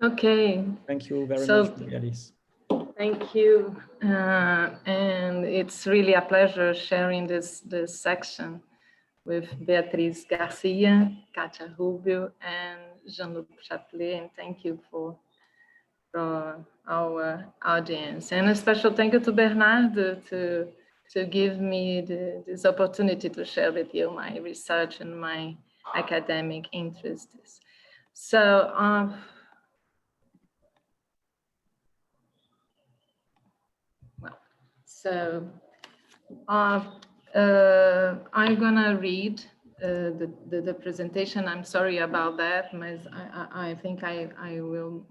Okay. Thank you very much, Alice. Thank you. And it's really a pleasure sharing this section with Beatriz Garcia, Katia Rubio, and Jean-Luc Chaplet. And thank you for our audience. And a special thank you to Bernardo to give me this opportunity to share with you my research and my academic interests. So, I'm gonna read the presentation. I'm sorry about that, but I think I will.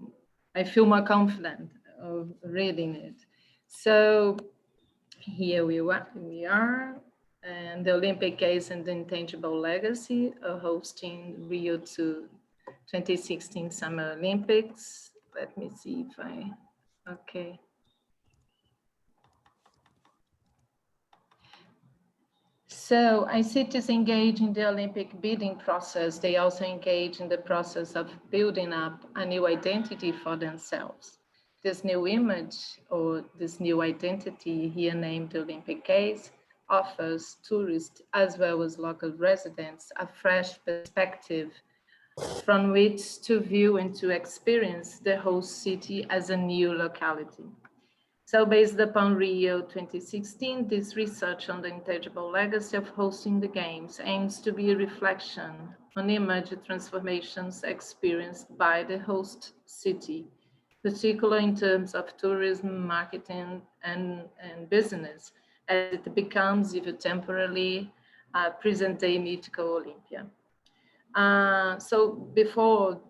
I feel more confident of reading it. So here we are, and the Olympic Games and the Intangible Legacy hosting Rio 2016 Summer Olympics. Let me see if okay. So cities engage in the Olympic bidding process. They also engage in the process of building up a new identity for themselves. This new image or this new identity, here named the Olympic Games, offers tourists as well as local residents a fresh perspective from which to view and to experience the host city as a new locality. So based upon Rio 2016, this research on the intangible legacy of hosting the Games aims to be a reflection on image transformations experienced by the host city, particularly in terms of tourism, marketing, and business, as it becomes, even temporarily, present-day mythical Olympia. So before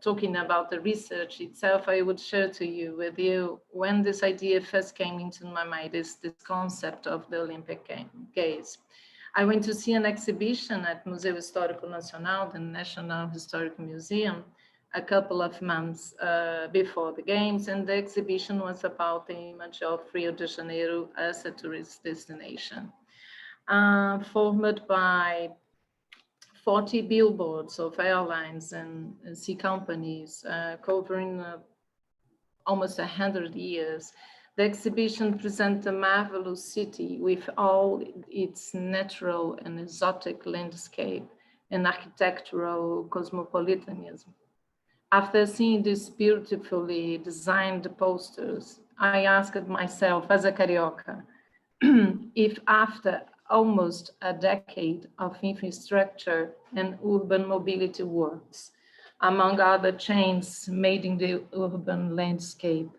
talking about the research itself, I would share with you when this idea first came into my mind, this concept of the Olympic Games. I went to see an exhibition at Museu Histórico Nacional, the National Historical Museum, a couple of months before the Games, and the exhibition was about the image of Rio de Janeiro as a tourist destination, formed by 40 billboards of airlines and sea companies covering almost 100 years. The exhibition presents a marvelous city with all its natural and exotic landscape and architectural cosmopolitanism. After seeing these beautifully designed posters, I asked myself as a carioca, if after almost a decade of infrastructure and urban mobility works, among other changes made in the urban landscape,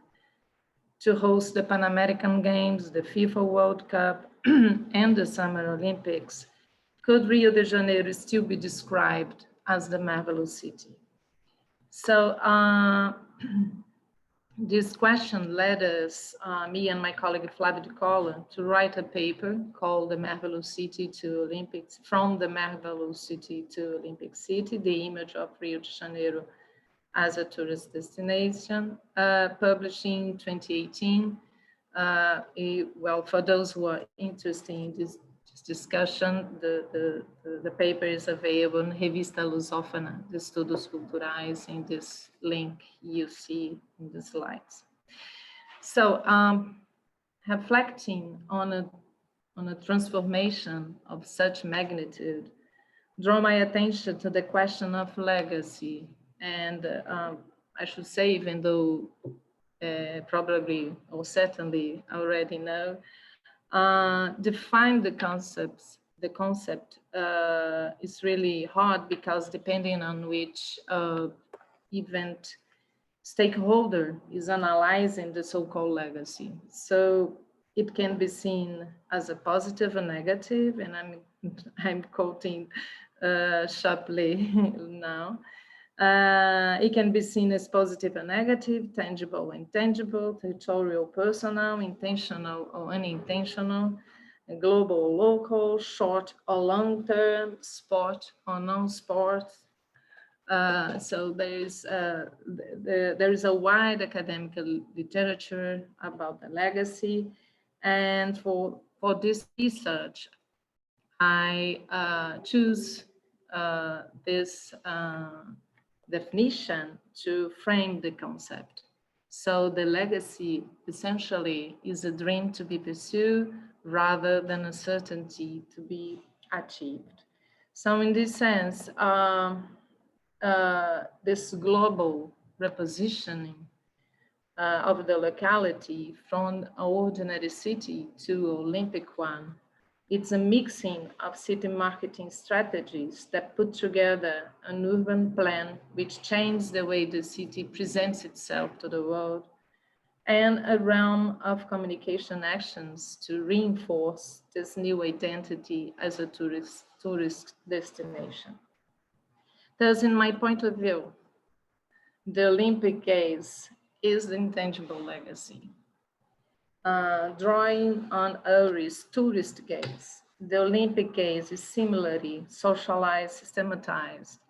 to host the Pan American Games, the FIFA World Cup, and the Summer Olympics, could Rio de Janeiro still be described as the marvelous city? So this question led us, me and my colleague Flavio de Colla, to write a paper called The Marvelous City to Olympics, From the Marvelous City to Olympic City, the image of Rio de Janeiro as a tourist destination, published in 2018. Well, for those who are interested in this discussion, the paper is available in Revista Lusófona de Estudos Culturais in this link you see in the slides. So reflecting on a transformation of such magnitude, draw my attention to the question of legacy. And I should say, even though probably or certainly already know, define the concepts. The concept is really hard because depending on which event stakeholder is analyzing the so-called legacy. So it can be seen as a positive or negative, and I'm quoting Shapley now. It can be seen as positive and negative, tangible, intangible, territorial, personal, intentional or unintentional, global or local, short or long term, sport or non-sport. So there is a wide academic literature about the legacy, and for this research, I choose this definition to frame the concept. So the legacy essentially is a dream to be pursued rather than a certainty to be achieved. So in this sense, this global repositioning of the locality from an ordinary city to Olympic one. It's a mixing of city marketing strategies that put together an urban plan which changes the way the city presents itself to the world, and a realm of communication actions to reinforce this new identity as a tourist destination. Thus, in my point of view, the Olympic Games is the intangible legacy. Drawing on Uri's tourist gaze, the Olympic gaze is similarly socialized, systematized,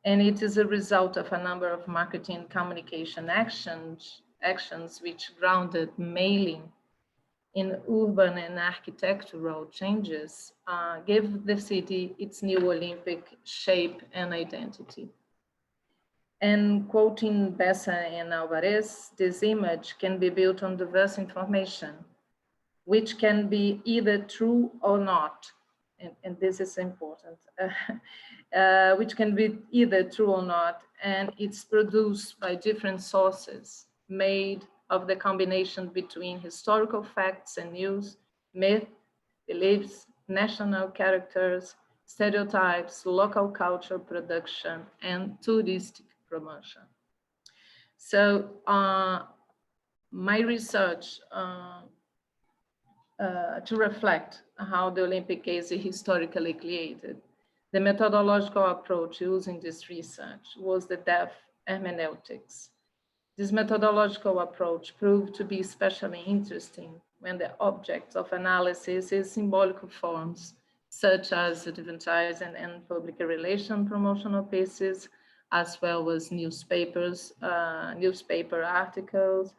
and it is a result of a number of marketing and communication actions which grounded mailing in urban and architectural changes gave the city its new Olympic shape and identity. And quoting Bessa and Alvarez, this image can be built on diverse information, which can be either true or not, and this is important, which can be either true or not, and it's produced by different sources, made of the combination between historical facts and news, myth, beliefs, national characters, stereotypes, local culture production, and touristic promotion. So my research to reflect how the Olympic Games is historically created, the methodological approach used in this research was the depth hermeneutics. This methodological approach proved to be especially interesting when the objects of analysis is symbolic forms, such as advertising and public relation promotional pieces, as well as newspaper articles,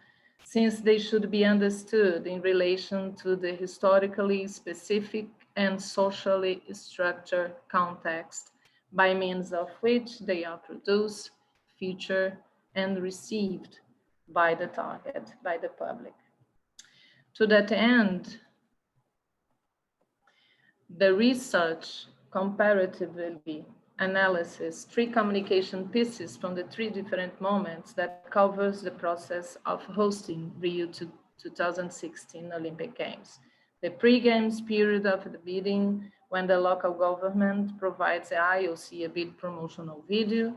since they should be understood in relation to the historically specific and socially structured context by means of which they are produced, featured, and received by the target, by the public. To that end, the research comparatively analysis three communication pieces from the three different moments that covers the process of hosting Rio 2016 Olympic Games. The pre-games period of the bidding, when the local government provides the IOC a bid promotional video,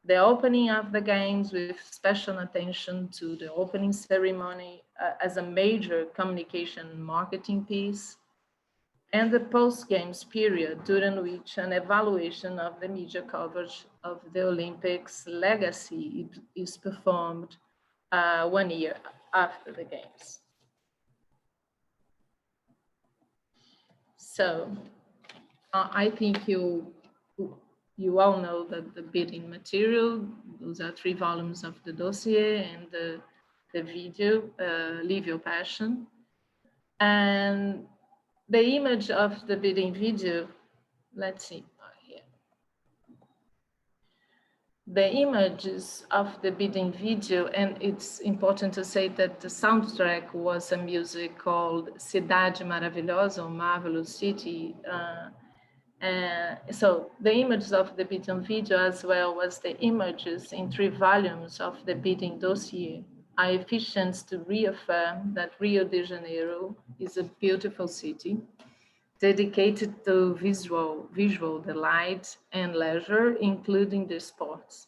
the opening of the games with special attention to the opening ceremony as a major communication marketing piece, and the post-games period during which an evaluation of the media coverage of the Olympics legacy is performed 1 year after the games. So I think you all know that the bidding material, those are 3 volumes of the dossier and the video, Live Your Passion. And the image of the bidding video, let's see here. The images of the bidding video, and it's important to say that the soundtrack was a music called Cidade Maravilhosa, or Marvelous City. So the images of the bidding video, as well as the images in 3 volumes of the bidding dossier, are efficient to reaffirm that Rio de Janeiro is a beautiful city dedicated to visual delight and leisure, including the sports.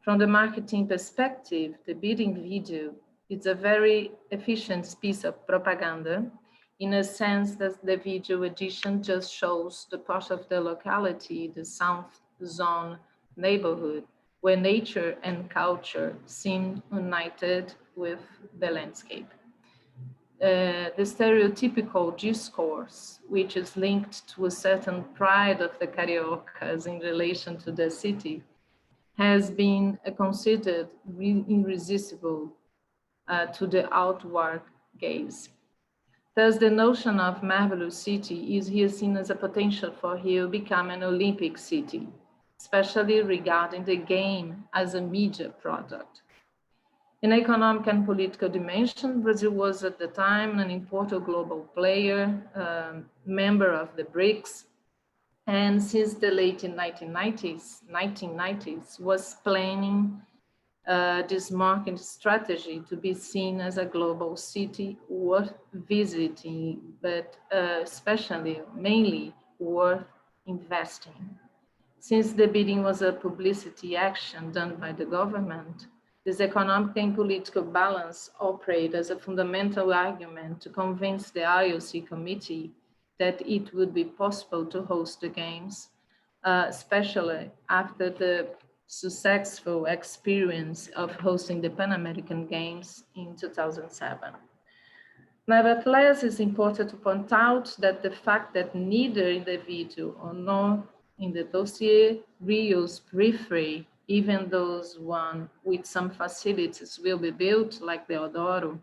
From the marketing perspective, the bidding video is a very efficient piece of propaganda, in a sense that the video edition just shows the part of the locality, the South Zone neighborhood, where nature and culture seem united with the landscape. The stereotypical discourse, which is linked to a certain pride of the Cariocas in relation to the city, has been considered irresistible to the outward gaze. Thus, the notion of marvelous city is here seen as a potential for Rio become an Olympic city, especially regarding the game as a media product. In economic and political dimension, Brazil was at the time an important global player, member of the BRICS, and since the late 1990s was planning this market strategy to be seen as a global city worth visiting, but especially, mainly worth investing. Since the bidding was a publicity action done by the government, this economic and political balance operated as a fundamental argument to convince the IOC committee that it would be possible to host the games, especially after the successful experience of hosting the Pan American Games in 2007. Nevertheless, it's important to point out that the fact that neither in the video nor in the dossier, Rio's periphery, even those one with some facilities will be built, like Deodoro,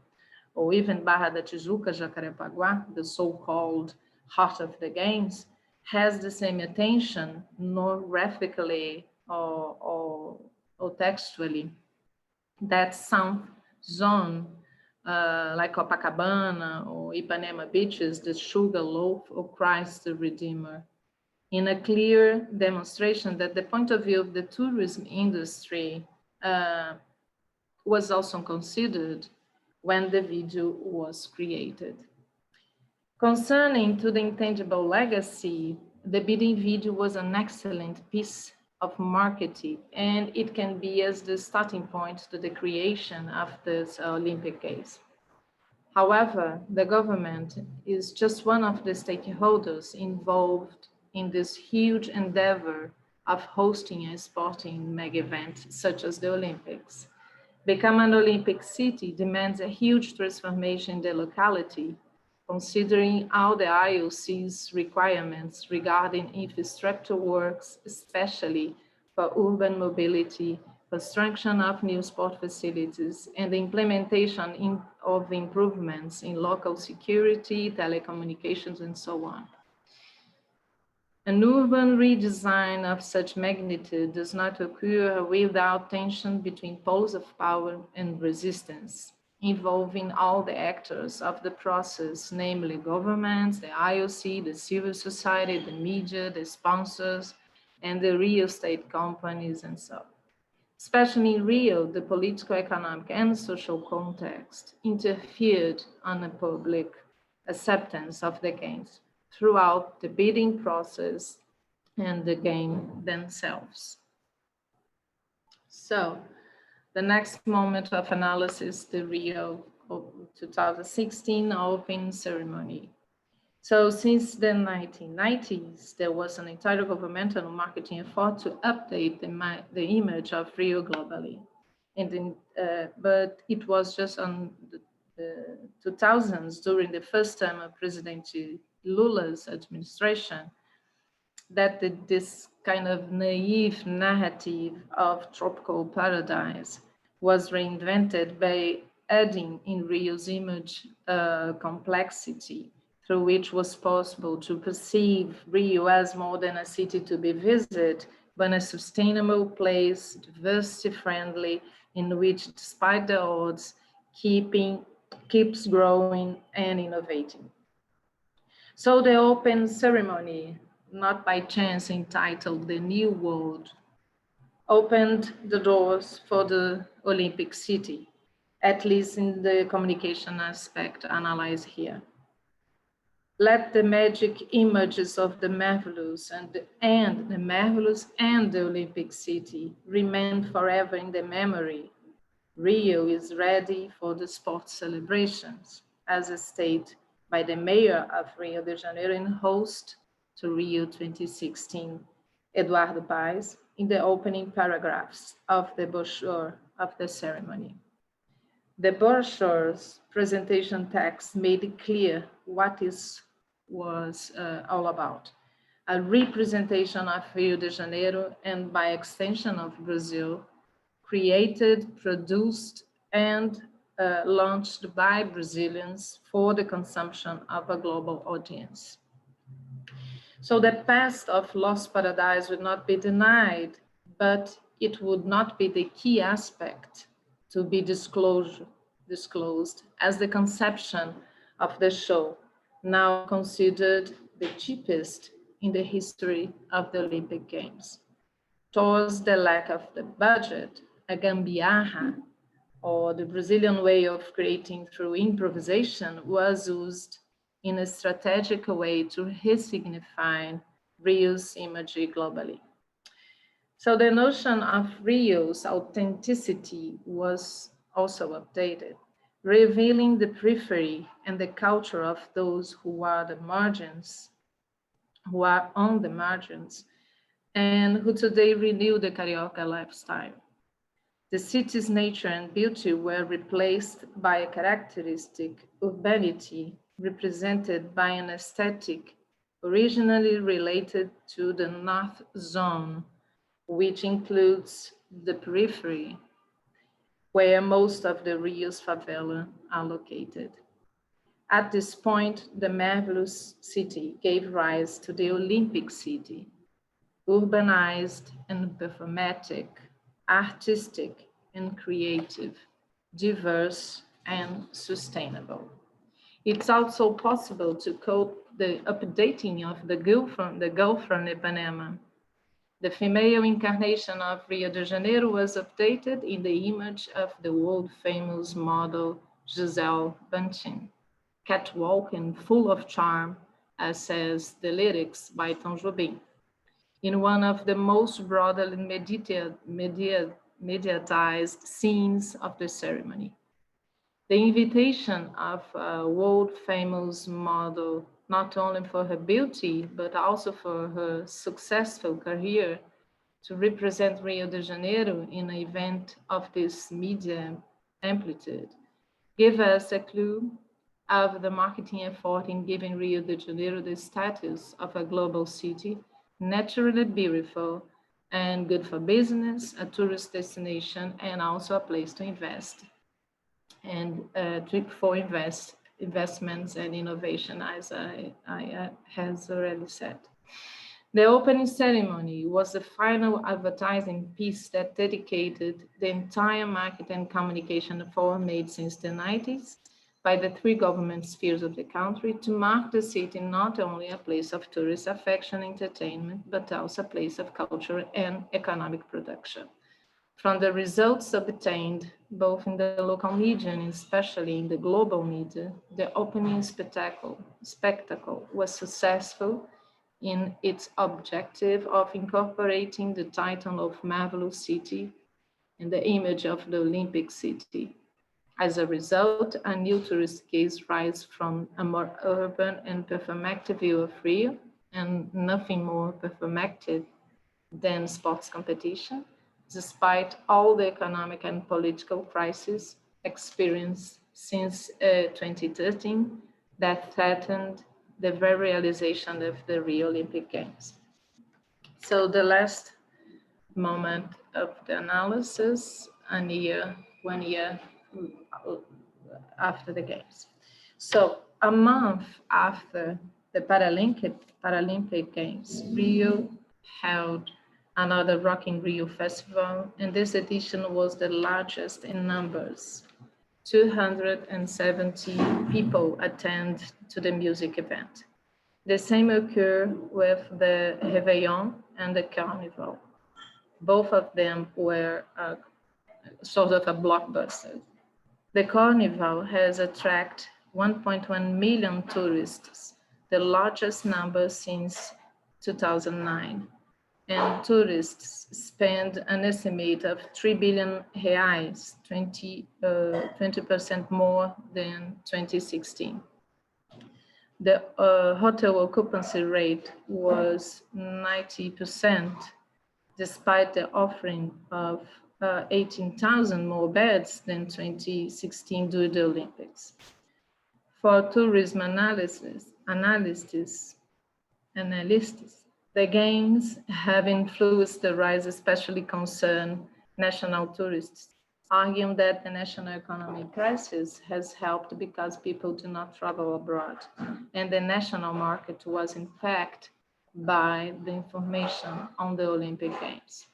or even Barra da Tijuca, Jacarepaguá, the so-called heart of the games, has the same attention, nor graphically or textually, that some zone like Copacabana or Ipanema beaches, the Sugar Loaf or Christ the Redeemer, in a clear demonstration that the point of view of the tourism industry was also considered when the video was created. Concerning to the intangible legacy, the bidding video was an excellent piece of marketing, and it can be as the starting point to the creation of this Olympic Games. However, the government is just one of the stakeholders involved in this huge endeavor of hosting a sporting mega event such as the Olympics. Become an Olympic city demands a huge transformation in the locality, considering all the IOC's requirements regarding infrastructure works, especially for urban mobility, construction of new sport facilities, and the implementation of improvements in local security, telecommunications, and so on. An urban redesign of such magnitude does not occur without tension between poles of power and resistance, involving all the actors of the process, namely governments, the IOC, the civil society, the media, the sponsors, and the real estate companies, and so on. Especially in Rio, the political, economic, and social context interfered on the public acceptance of the games throughout the bidding process and the game themselves. So the next moment of analysis, the Rio 2016 opening ceremony. So since the 1990s, there was an intergovernmental marketing effort to update the image of Rio globally. But it was just on the 2000s, during the first term of President Lula's administration, that this kind of naive narrative of tropical paradise was reinvented by adding in Rio's image complexity, through which was possible to perceive Rio as more than a city to be visited, but a sustainable place, diversity-friendly, in which, despite the odds, keeps growing and innovating. So the open ceremony, not by chance entitled The New World, opened the doors for the Olympic city, at least in the communication aspect analyzed here. Let the magic images of the marvelous and the Olympic city remain forever in the memory. Rio is ready for the sports celebrations, as stated by the mayor of Rio de Janeiro and host to Rio 2016, Eduardo Paes, in the opening paragraphs of the brochure of the ceremony. The brochure's presentation text made it clear what it was all about. A representation of Rio de Janeiro and by extension of Brazil, created, produced, and launched by Brazilians for the consumption of a global audience. So the past of Lost Paradise would not be denied, but it would not be the key aspect to be disclosed as the conception of the show, now considered the cheapest in the history of the Olympic Games. Towards the lack of the budget, a gambiarra, or the Brazilian way of creating through improvisation, was used in a strategic way to re-signify Rio's imagery globally. So the notion of Rio's authenticity was also updated, revealing the periphery and the culture of those who are the margins, who are on the margins, and who today renew the Carioca lifestyle. The city's nature and beauty were replaced by a characteristic urbanity represented by an aesthetic originally related to the North Zone, which includes the periphery, where most of the Rio's favela are located. At this point, the marvelous city gave rise to the Olympic city, urbanized and performatic, artistic and creative, diverse and sustainable. It's also possible to quote the updating of the girl from Ipanema. The female incarnation of Rio de Janeiro was updated in the image of the world-famous model Gisele Bündchen, catwalking full of charm, as says the lyrics by Tom Jobim, in one of the most broadly mediatized scenes of the ceremony. The invitation of a world-famous model, not only for her beauty, but also for her successful career, to represent Rio de Janeiro in an event of this media amplitude, gave us a clue of the marketing effort in giving Rio de Janeiro the status of a global city, naturally beautiful and good for business, a tourist destination, and also a place to invest and trick for investments and innovation, as I has already said. The opening ceremony was the final advertising piece that dedicated the entire market and communication effort made since the 90s by the three government spheres of the country to mark the city not only a place of tourist affection and entertainment, but also a place of culture and economic production. From the results obtained, both in the local media and especially in the global media, the opening spectacle was successful in its objective of incorporating the title of Marvelous City and the image of the Olympic City. As a result, a new tourist gaze rise from a more urban and performative view of Rio, and nothing more performative than sports competition, despite all the economic and political crises experienced since 2013 that threatened the very realization of the Rio Olympic Games. So the last moment of the analysis, 1 year after the Games. So a month after the Paralympic Games, Rio held another Rock in Rio festival, and this edition was the largest in numbers. 270 people attend to the music event. The same occurred with the Réveillon and the Carnival. Both of them were sort of a blockbuster. The Carnival has attracted 1.1 million tourists, the largest number since 2009. And tourists spend an estimate of 3 billion reais, 20% more than 2016. The hotel occupancy rate was 90%, despite the offering of 18,000 more beds than 2016 during the Olympics. For tourism analysts, the Games have influenced the rise, especially concern national tourists, arguing that the national economic crisis has helped because people do not travel abroad, and the national market was in fact by the information on the Olympic Games.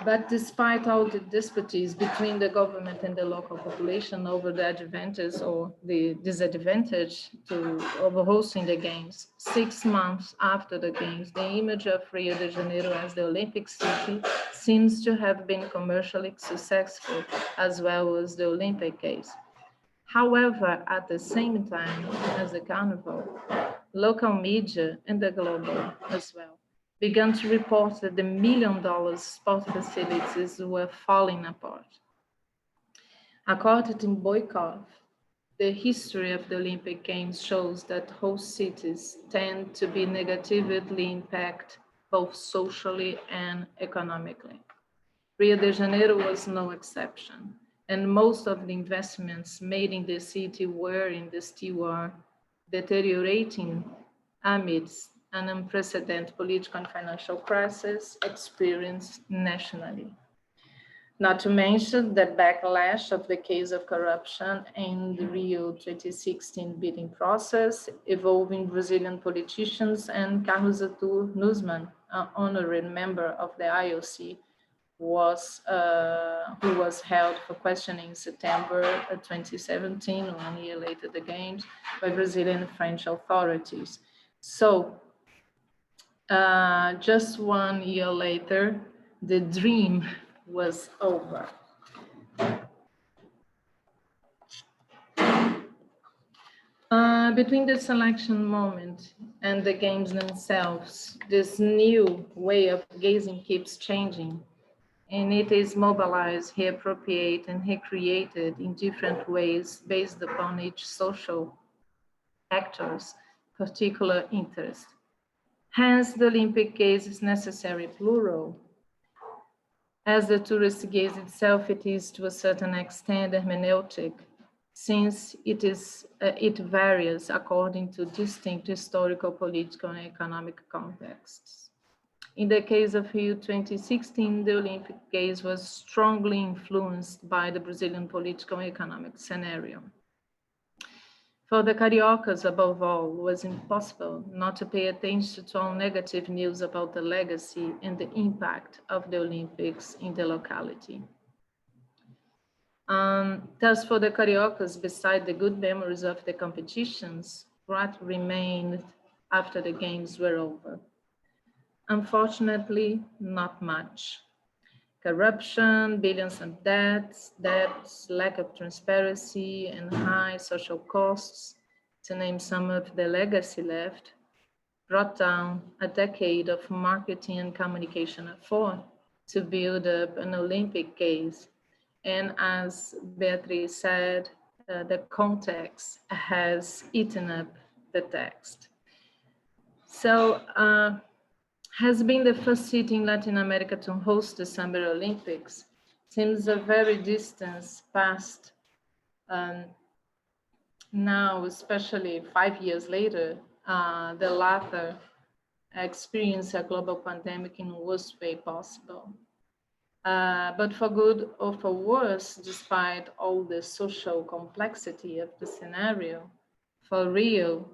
But despite all the disputes between the government and the local population over the advantage or the disadvantage over hosting the games, 6 months after the games, the image of Rio de Janeiro as the Olympic city seems to have been commercially successful as well as the Olympic Games. However, at the same time as the carnival, local media and the global as well began to report that the $1 million sport facilities were falling apart. According to Boykov, the history of the Olympic Games shows that host cities tend to be negatively impacted both socially and economically. Rio de Janeiro was no exception, and most of the investments made in the city were in the steward, deteriorating amidst an unprecedented political and financial crisis experienced nationally. Not to mention the backlash of the case of corruption in the Rio 2016 bidding process, involving Brazilian politicians and Carlos Artur Nussmann, an honorary member of the IOC, who was held for questioning in September 2017, 1 year later the Games, by Brazilian and French authorities. So just 1 year later, the dream was over. Between the selection moment and the games themselves, this new way of gazing keeps changing, and it is mobilized, reappropriated, and recreated in different ways based upon each social actor's particular interest. Hence, the Olympic gaze is necessary plural. As the tourist gaze itself, it is to a certain extent hermeneutic, since it varies according to distinct historical, political, and economic contexts. In the case of Rio 2016, the Olympic gaze was strongly influenced by the Brazilian political and economic scenario. For the Cariocas, above all, it was impossible not to pay attention to all negative news about the legacy and the impact of the Olympics in the locality. Thus, for the Cariocas, beside the good memories of the competitions, what remained after the games were over? Unfortunately, not much. Corruption, billions of debts, lack of transparency, and high social costs, to name some of the legacy left, brought down a decade of marketing and communication effort to build up an Olympic case. And as Beatriz said, the context has eaten up the text. So, has been the first city in Latin America to host the Summer Olympics. Seems a very distance past. Now, especially 5 years later, the latter experienced a global pandemic in the worst way possible. But for good or for worse, despite all the social complexity of the scenario, for Rio,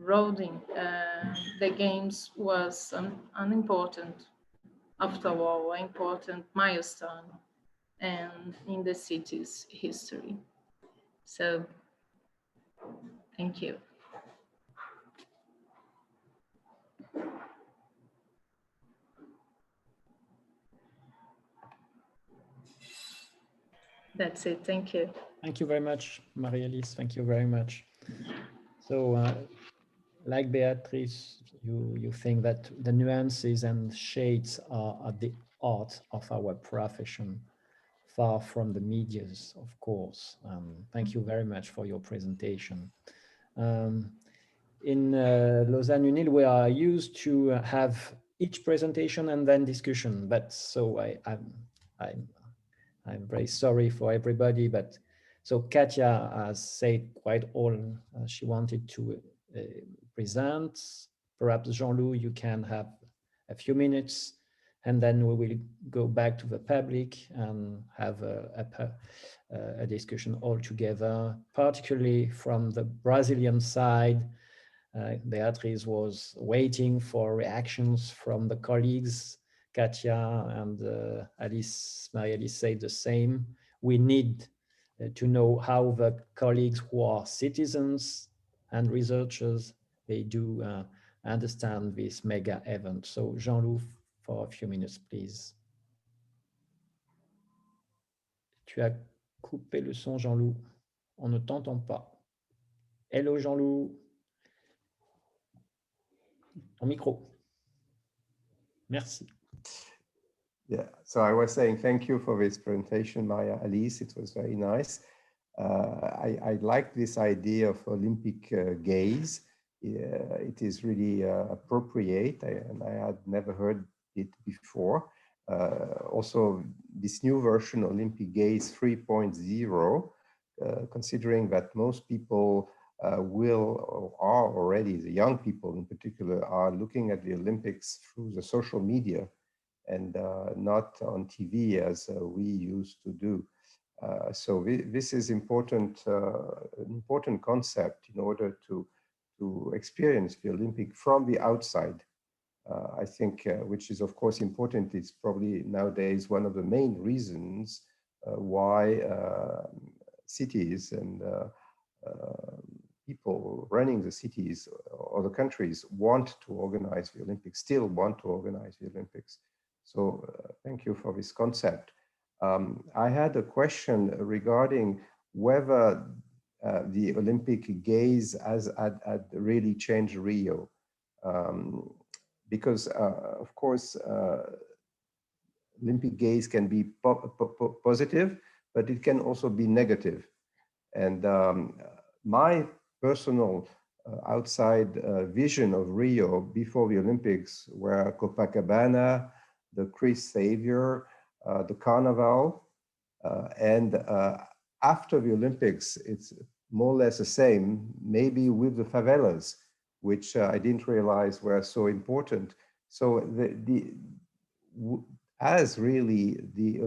roading the games was an important, after all, an important milestone and in the city's history. So, thank you. That's it. Thank you. Thank you very much, Maria-Lise. Thank you very much. So, like Beatrice, you think that the nuances and shades are at the heart of our profession, far from the medias, of course. Thank you very much for your presentation. In Lausanne UNIL, we are used to have each presentation and then discussion, but so I'm very sorry for everybody, but so Katja has said quite all she wanted to present. Perhaps Jean-Loup, you can have a few minutes, and then we will go back to the public and have a discussion all together, particularly from the Brazilian side. Beatrice was waiting for reactions from the colleagues. Katia and Marie-Alice said the same. We need to know how the colleagues who are citizens and researchers, they do understand this mega event. So Jean-Loup, for a few minutes, please. Tu as coupé le son, Jean-Loup. On ne t'entend pas. Hello, Jean-Loup. Ton micro. Merci. Yeah, so I was saying thank you for this presentation, Maria-Alice. It was very nice. I like this idea of Olympic gaze. It is really appropriate, and I had never heard it before. Also, this new version, Olympic Gaze 3.0, considering that most people will or are already, the young people in particular, are looking at the Olympics through the social media and not on TV as we used to do. So this is important, an important concept in order to experience the Olympic from the outside. I think, which is of course important. It's probably nowadays one of the main reasons why cities and people running the cities or the countries want to organize the Olympics, still want to organize the Olympics. So thank you for this concept. I had a question regarding whether the Olympic gaze had really changed Rio. Because of course, Olympic gaze can be positive, but it can also be negative. And my personal outside vision of Rio before the Olympics were Copacabana, the Christ Savior, the Carnival, and after the Olympics, it's more or less the same, maybe with the favelas, which I didn't realize were so important. So have really the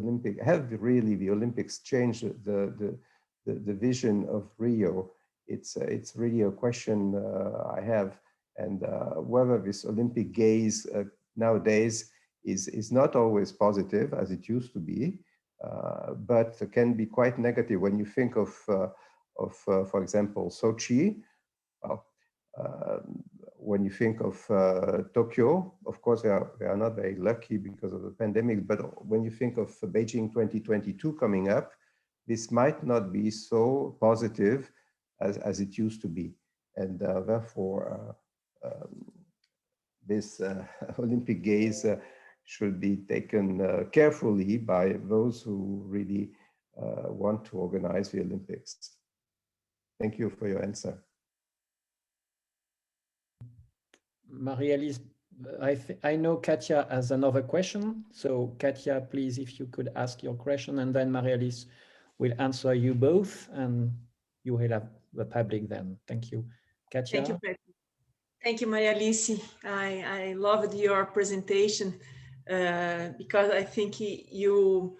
Olympics changed the vision of Rio? It's really a question I have, and whether this Olympic gaze nowadays is not always positive as it used to be, but can be quite negative when you think of for example, Sochi. Well, when you think of Tokyo, of course, they are not very lucky because of the pandemic, but when you think of Beijing 2022 coming up, this might not be so positive as it used to be. And therefore, this Olympic gaze should be taken carefully by those who really want to organize the Olympics. Thank you for your answer. Marie-Alice, I know Katia has another question. So Katia, please, if you could ask your question, and then Marie-Alice will answer you both, and you will have the public then. Thank you. Katia? Thank you, Patrick. Thank you, Maria-Alice. I loved your presentation because I think you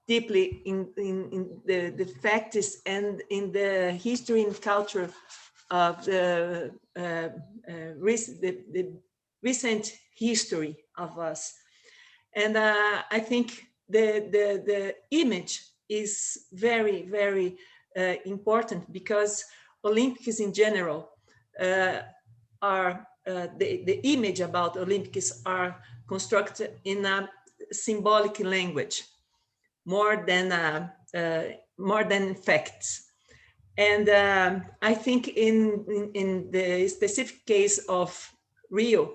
deeply in the facts and in the history and culture of the recent history of us. And I think the image is very, very important, because Olympics in general are the image about Olympics are constructed in a symbolic language more than facts. And I think in the specific case of Rio,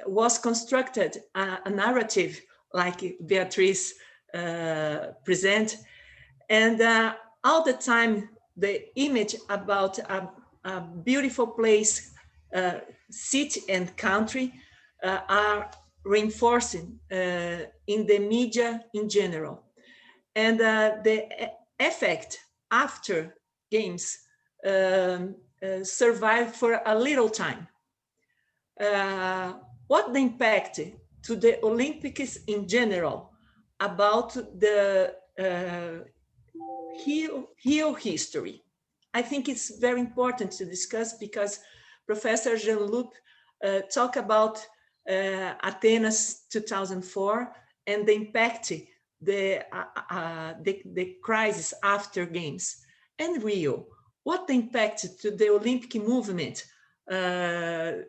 was constructed a narrative like Beatrice present, and all the time the image about a beautiful place, city and country are reinforcing in the media in general. And the effect after games survive for a little time. What the impact to the Olympics in general about the Rio history? I think it's very important to discuss because Professor Jean-Luc talked about Athens 2004 and the impact, the crisis after Games. And Rio, what impact to the Olympic movement, the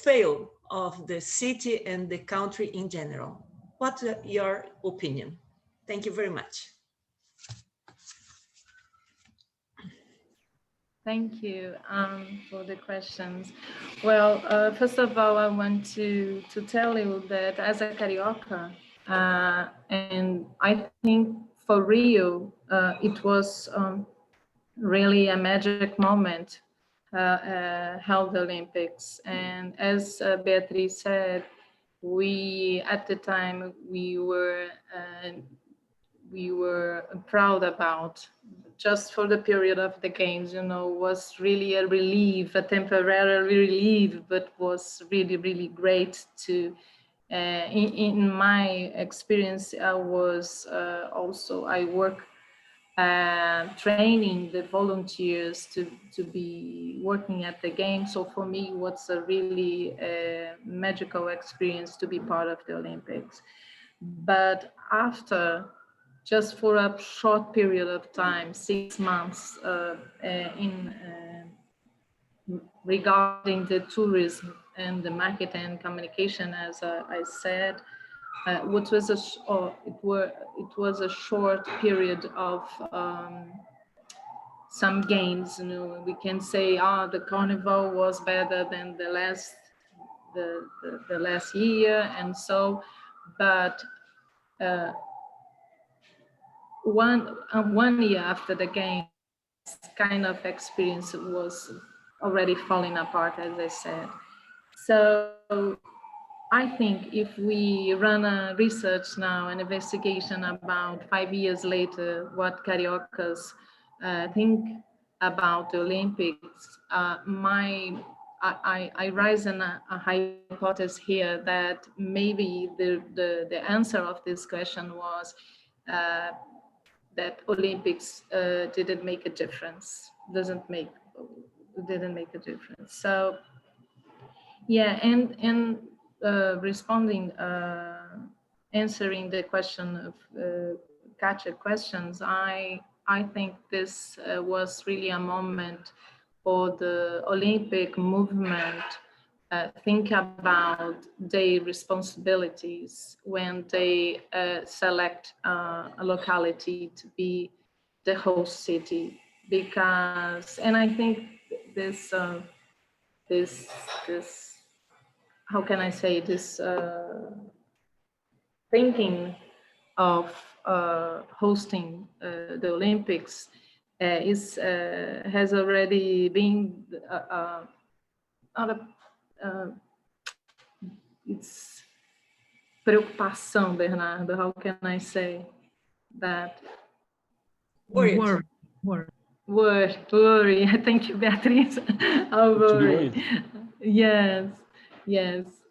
fail of the city and the country in general? What's your opinion? Thank you very much. Thank you for the questions. Well, first of all, I want to tell you that as a Carioca, and I think for Rio, it was really a magic moment, held the Olympics. And as Beatriz said, we, at the time, we were proud about, just for the period of the games, you know, was really a relief, a temporary relief, but was really, really great to, in my experience, I was also, I work training the volunteers to be working at the game. So for me, it was a really magical experience to be part of the Olympics. But after, just for a short period of time, 6 months, regarding the tourism and the market and communication, as I said, it was a short period of some games. You know, we can say, the carnival was better than the last year, and so, but one year after the game, kind of experience was already falling apart, as I said. So I think if we run a research now, an investigation about 5 years later, what Cariocas think about the Olympics, I raise a hypothesis here that maybe the answer of this question was that Olympics didn't make a difference, didn't make a difference. So yeah, and responding, answering the question of Katja questions, I think this was really a moment for the Olympic movement think about their responsibilities when they select a locality to be the host city. Because, and I think this how can I say, this thinking of hosting the Olympics has already been it's preocupação, Bernardo. How can I say that? Worry. Worry. Thank you, Beatriz. Oh, worry. Yes.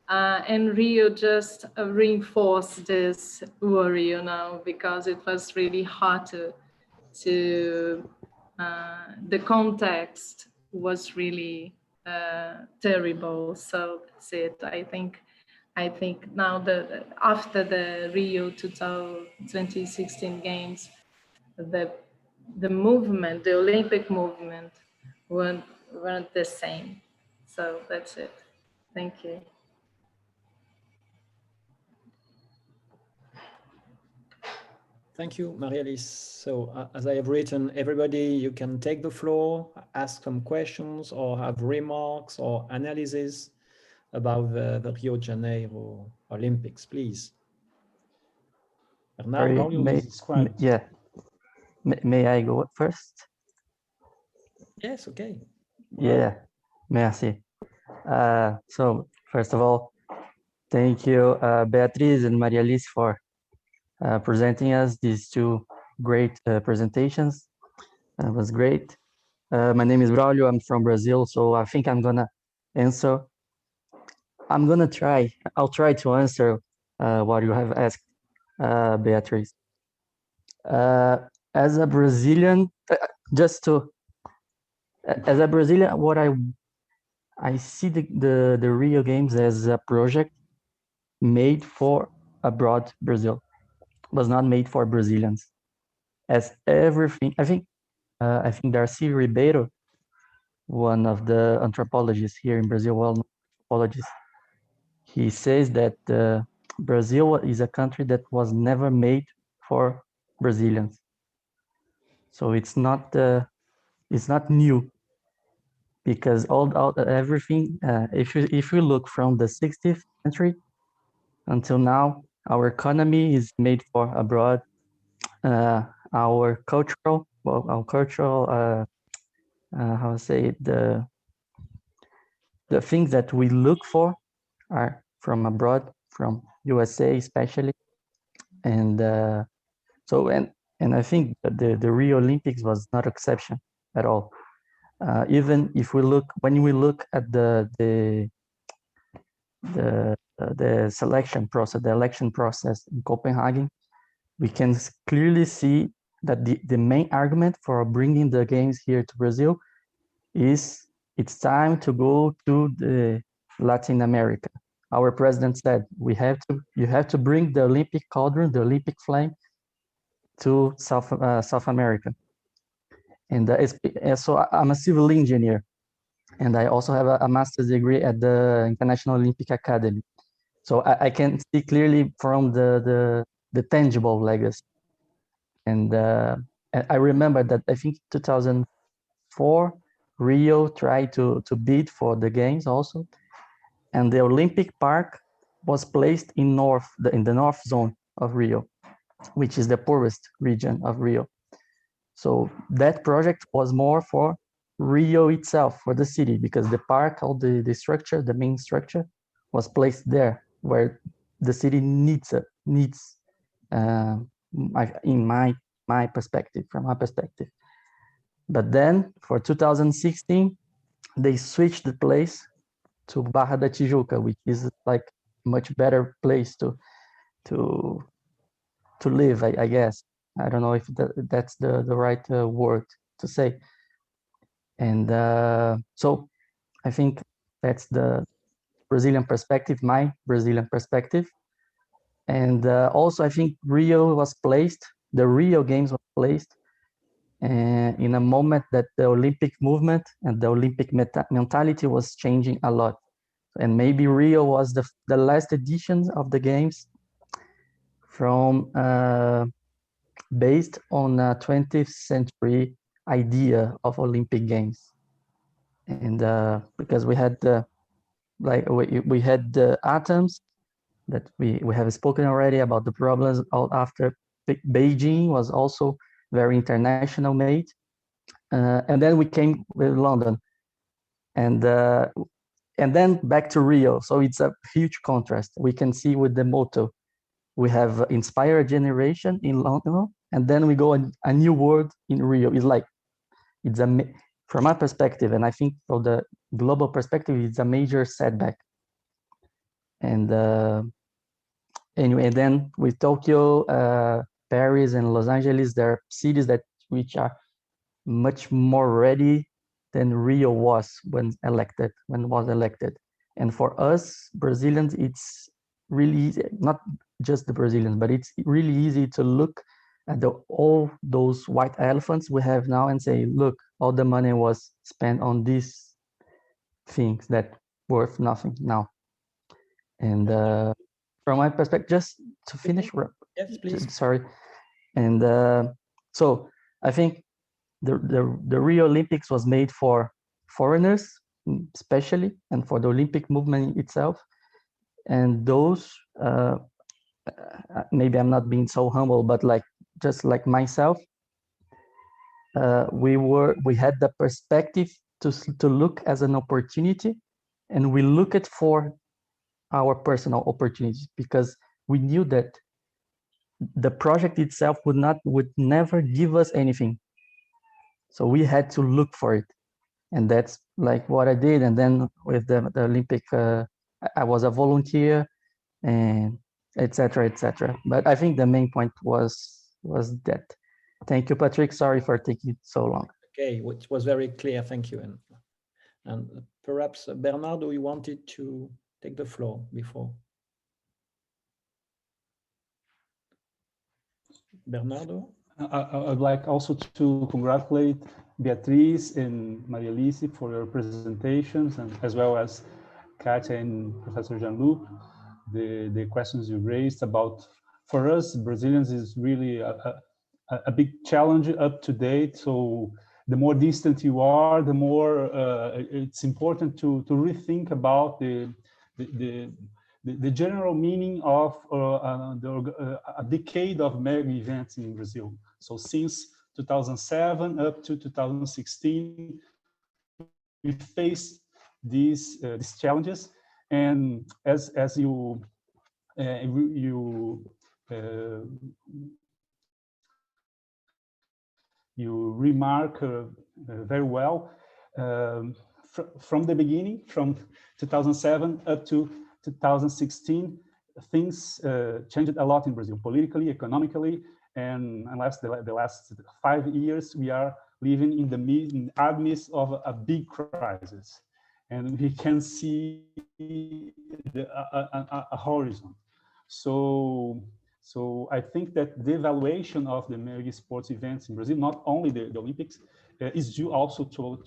And Rio just reinforced this worry, you know, because it was really hard to the context was really terrible. So that's it. I think now after the Rio 2016 games, the movement, the Olympic movement, weren't the same. So that's it. Thank you. Thank you, Maria-Lise. So as I have written, everybody, you can take the floor, ask some questions or have remarks or analysis about the Rio de Janeiro Olympics, please. Bernard, how you describe? Yeah. May I go first? Yes, okay. Yeah, merci. So first of all, thank you, Beatriz and Maria-Lise, for presenting us these two great presentations. It was great. My name is Braulio. I'm from Brazil, so I think I'm gonna answer. I'll try to answer what you have asked, Beatriz. As a Brazilian, just to, as a Brazilian, what I see the Rio Games as a project made for abroad Brazil, was not made for Brazilians. As everything, I think Darcy Ribeiro, one of the anthropologists here in Brazil, well-known anthropologist, he says that Brazil is a country that was never made for Brazilians. So it's not new, because everything, if we look from the 16th century until now, our economy is made for abroad. Our cultural, how to say it, the things that we look for are from abroad, from USA especially, and and I think that the Rio Olympics was not exception at all. Even if when we look at the selection process, the election process in Copenhagen, we can clearly see that the main argument for bringing the games here to Brazil is it's time to go to the Latin America. Our president said you have to bring the Olympic cauldron, the Olympic flame, to South America. And so I'm a civil engineer, and I also have a master's degree at the International Olympic Academy. So I can see clearly from the tangible legacy. And I remember that I think 2004, Rio tried to bid for the games also, and the Olympic Park was placed in the north zone of Rio, which is the poorest region of Rio. So that project was more for Rio itself, for the city, because the park, all the structure, the main structure, was placed there where the city needs in my perspective, from my perspective. But then for 2016, they switched the place to Barra da Tijuca, which is like much better place to live, I guess. I don't know if that's the right word to say. And so I think that's the Brazilian perspective, my Brazilian perspective. And also I think the Rio Games was placed in a moment that the Olympic movement and the Olympic mentality was changing a lot. And maybe Rio was the last edition of the games from based on a 20th century idea of Olympic Games. And because we had we had the atoms that we have spoken already about the problems after Beijing was also very international made. And then we came with London, and then back to Rio. So it's a huge contrast. We can see with the motto, we have inspired a generation in London, and then we go a new world in Rio. From my perspective, and I think from the global perspective, it's a major setback. And anyway, then with Tokyo, Paris, and Los Angeles, there are cities which are much more ready than Rio was when was elected. And for us Brazilians, it's really easy, not just the Brazilians, but it's really easy to look at all those white elephants we have now and say, look, all the money was spent on these things that worth nothing now. And from my perspective, just to finish, yes, please. Sorry. And so I think the Rio Olympics was made for foreigners, especially, and for the Olympic movement itself. And those, maybe I'm not being so humble, but just like myself, we had the perspective to look as an opportunity, and we look it for our personal opportunities, because we knew that the project itself would never give us anything. So we had to look for it. And that's like what I did. And then with the Olympic, I was a volunteer, and etc., etc. But I think the main point was that. Thank you, Patrick. Sorry for taking so long. Okay, which was very clear. Thank you. And perhaps Bernardo, you wanted to take the floor before. Bernardo? I'd like also to congratulate Beatriz and Maria Alice for your presentations, and as well as Katia and Professor Jean-Luc, the questions you raised about, for us, Brazilians is really a big challenge up to date. So the more distant you are, the more it's important to rethink about the general meaning of a decade of mega events in Brazil. So since 2007 up to 2016, we faced these challenges, and as you remark very well, from the beginning, from 2007 up to 2016, things changed a lot in Brazil, politically, economically, and unless the last 5 years, we are living in the midst of a big crisis, and we can see a horizon. So I think that the evaluation of the mega sports events in Brazil, not only the Olympics, is due also to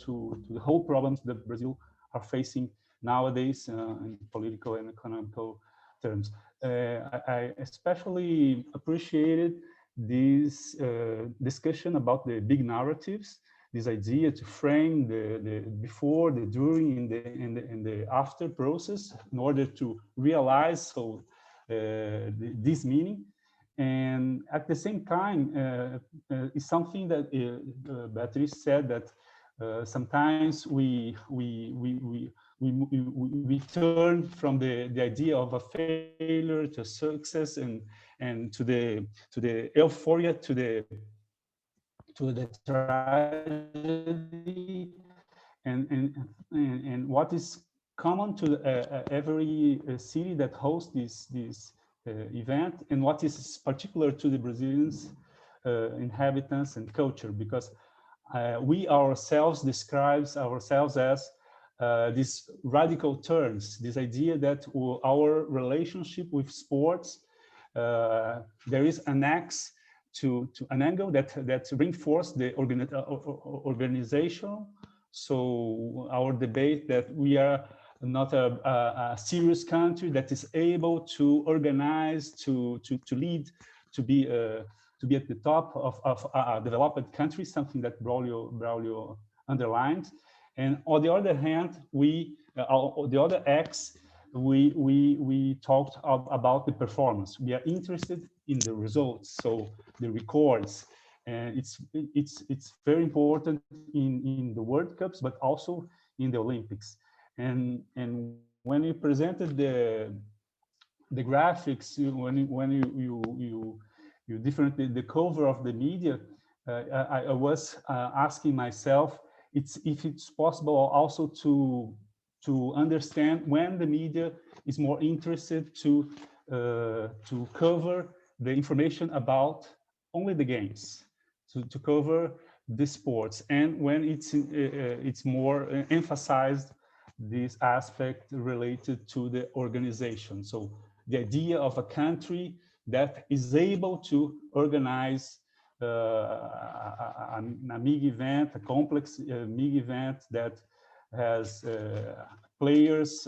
the whole problems that Brazil are facing nowadays in political and economical terms. I especially appreciated this discussion about the big narratives, this idea to frame the before, the during, and the after process in order to realize this meaning. And at the same time, it's something that Beatriz said, that sometimes we turn from the idea of a failure to success, and to the euphoria, to the tragedy, and what is common to every city that hosts this event, and what is particular to the Brazilians inhabitants and culture, because we ourselves describes ourselves as these radical turns, this idea that our relationship with sports, there is an axe to an angle that reinforces the organizational. So our debate that we are not a serious country that is able to organize, to lead, to be at the top of a developed country, something that Braulio underlined. And on the other hand, the other X, we talked about the performance. We are interested in the results, so the records, and it's very important in the World Cups, but also in the Olympics. And when you presented the graphics, when you different the cover of the media, I was asking myself, if it's possible also to understand when the media is more interested to cover the information about only the games, to cover the sports, and when it's more emphasized this aspect related to the organization. So the idea of a country that is able to organize a big event, a complex big event that has players,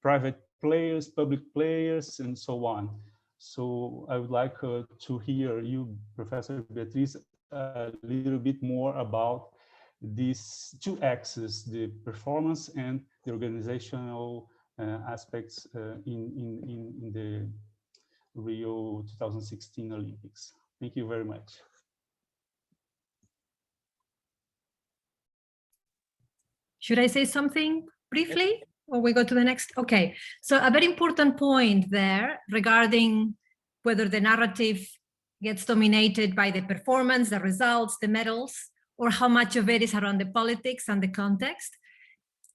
private players, public players, and so on. So I would like to hear you, Professor Beatriz, a little bit more about these two axes, the performance and the organizational aspects in the Rio 2016 Olympics. Thank you very much. Should I say something briefly, or we go to the next? Okay, so a very important point there regarding whether the narrative gets dominated by the performance, the results, the medals, or how much of it is around the politics and the context,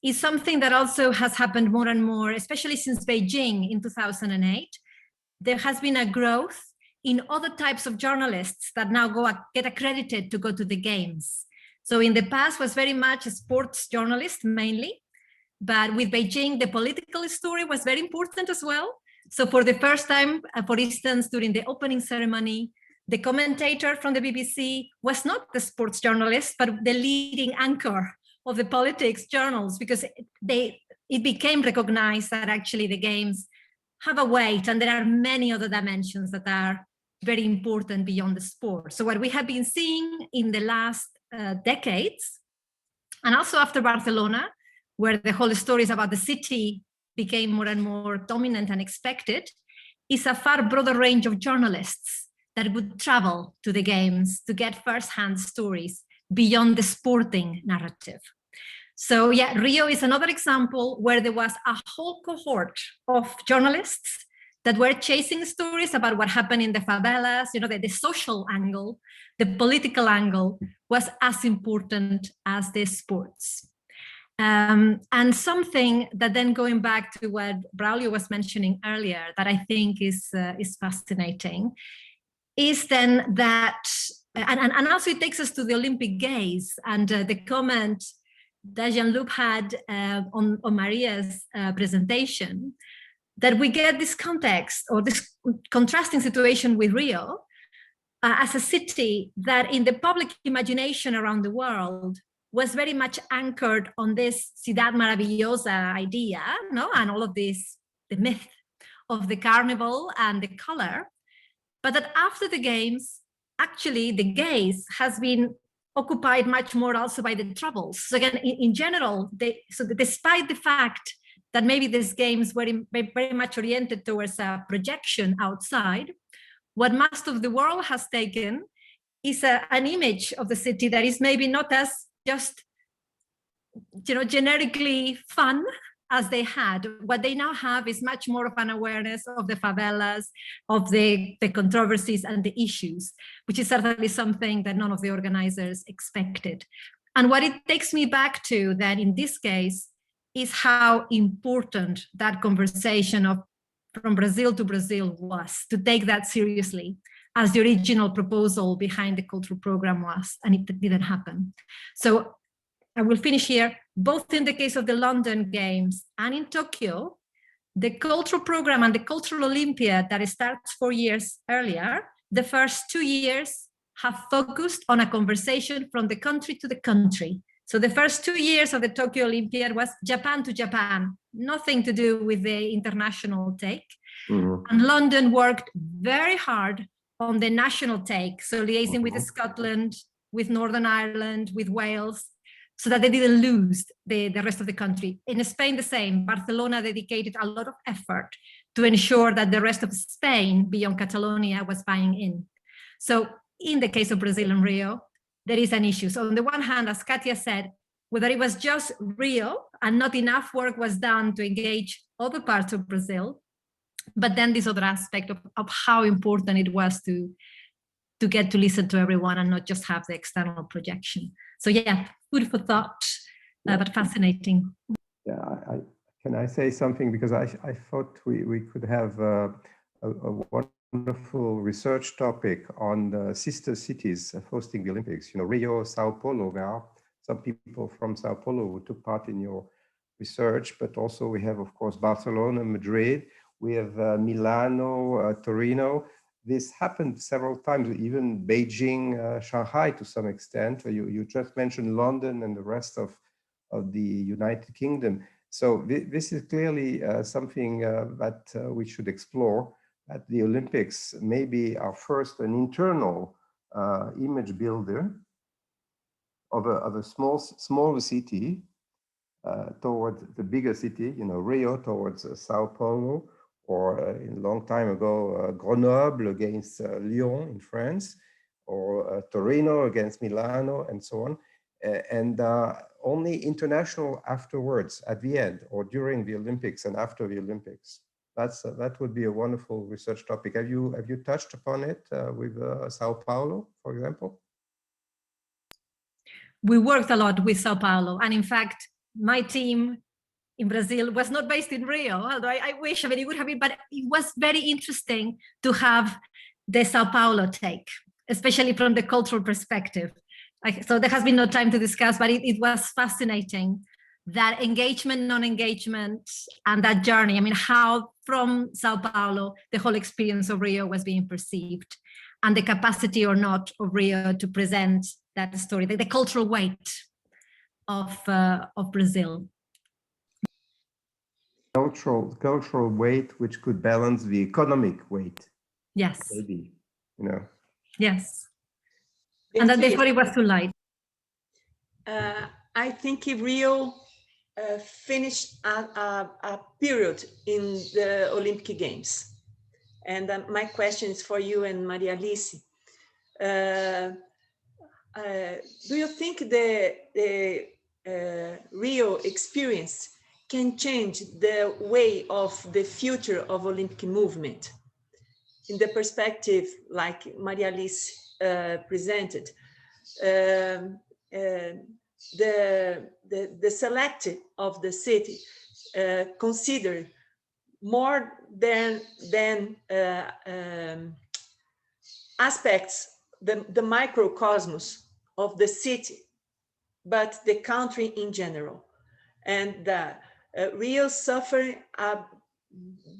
is something that also has happened more and more, especially since Beijing in 2008. There has been a growth in other types of journalists that now get accredited to go to the games. So in the past was very much a sports journalist mainly, but with Beijing, the political story was very important as well. So for the first time, for instance, during the opening ceremony, the commentator from the BBC was not the sports journalist, but the leading anchor of the politics journals, because it became recognized that actually the games have a weight, and there are many other dimensions that are very important beyond the sport. So what we have been seeing in the last decades, and also after Barcelona, where the whole stories about the city became more and more dominant and expected, is a far broader range of journalists that would travel to the games to get first-hand stories beyond the sporting narrative. So yeah, Rio is another example where there was a whole cohort of journalists that were chasing stories about what happened in the favelas, the social angle, the political angle was as important as the sports. And something that then going back to what Braulio was mentioning earlier that I think is fascinating is then that, and also it takes us to the Olympic gaze and the comment that Jean-Luc had on Maria's presentation, that we get this context or this contrasting situation with Rio as a city that in the public imagination around the world was very much anchored on this Ciudad Maravillosa idea, and all of this, the myth of the carnival and the color, but that after the games, actually the gaze has been occupied much more also by the troubles. So again, in general, despite the fact that maybe these games were very much oriented towards a projection outside, what most of the world has taken is an image of the city that is maybe not as just generically fun as they had. What they now have is much more of an awareness of the favelas, of the controversies and the issues, which is certainly something that none of the organizers expected. And what it takes me back to that in this case is how important that conversation of from Brazil to Brazil was, to take that seriously as the original proposal behind the cultural program was, and it didn't happen. So I will finish here, both in the case of the London Games and in Tokyo, the cultural program and the Cultural Olympiad that starts 4 years earlier, the first 2 years have focused on a conversation from the country to the country. So the first 2 years of the Tokyo Olympiad was Japan to Japan, nothing to do with the international take. Mm-hmm. And London worked very hard on the national take, so liaising with Scotland, with Northern Ireland, with Wales, so that they didn't lose the rest of the country. In Spain, the same. Barcelona dedicated a lot of effort to ensure that the rest of Spain, beyond Catalonia, was buying in. So in the case of Brazil and Rio, there is an issue. So on the one hand, as Katia said, whether it was just Rio and not enough work was done to engage other parts of Brazil, but then this other aspect of how important it was to get to listen to everyone and not just have the external projection. So yeah, food for thought, but fascinating. Yeah, can I say something? Because I thought we could have a wonderful research topic on the sister cities hosting the Olympics. Rio, Sao Paulo. There are some people from Sao Paulo who took part in your research, but also we have, of course, Barcelona, Madrid. We have Milano, Torino. This happened several times, even Beijing, Shanghai to some extent. You just mentioned London and the rest of the United Kingdom. So this is clearly something that we should explore at the Olympics. Maybe our first an internal image builder of a smaller city toward the bigger city, Rio towards Sao Paulo, or a long time ago, Grenoble against Lyon in France, or Torino against Milano, and so on. And only international afterwards, at the end, or during the Olympics and after the Olympics. That would be a wonderful research topic. Have you touched upon it with Sao Paulo, for example? We worked a lot with Sao Paulo, and in fact, my team in Brazil was not based in Rio, although I wish it would have been, but it was very interesting to have the Sao Paulo take, especially from the cultural perspective. So there has been no time to discuss, but it was fascinating, that engagement, non-engagement, and that journey. I mean, how from Sao Paulo, the whole experience of Rio was being perceived, and the capacity or not of Rio to present that story, the cultural weight of Brazil. Cultural weight, which could balance the economic weight. Yes. Maybe, you know. Yes. And that they thought it was too light. I think Rio finished a period in the Olympic Games. And my question is for you and Maria Alice. Do you think the Rio experience can change the way of the future of Olympic movement? In the perspective like Maria Alice presented, the select of the city considered more than aspects, the microcosmos of the city, but the country in general. And Rio suffered a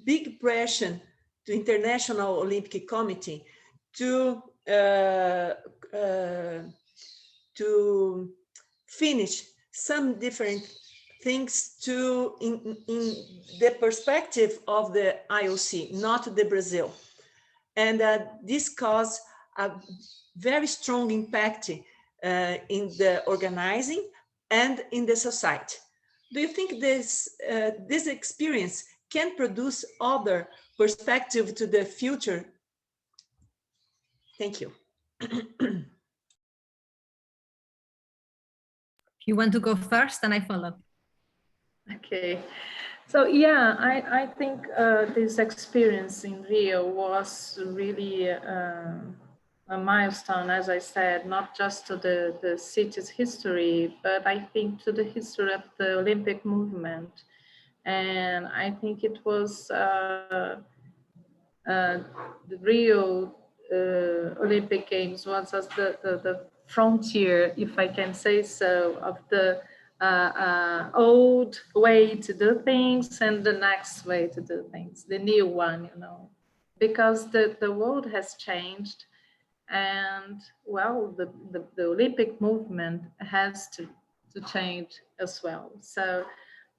big pressure to International Olympic Committee to finish some different things in the perspective of the IOC, not the Brazil. And this caused a very strong impact in the organizing and in the society. Do you think this experience can produce other perspective to the future? Thank you. You want to go first and I follow? Okay. So yeah, I think this experience in Rio was really a milestone, as I said, not just to the city's history, but I think to the history of the Olympic movement. And I think it was the Rio Olympic Games was as the frontier, if I can say so, of the old way to do things and the next way to do things, the new one, you know, because the world has changed, and well, the Olympic movement has to change as well. So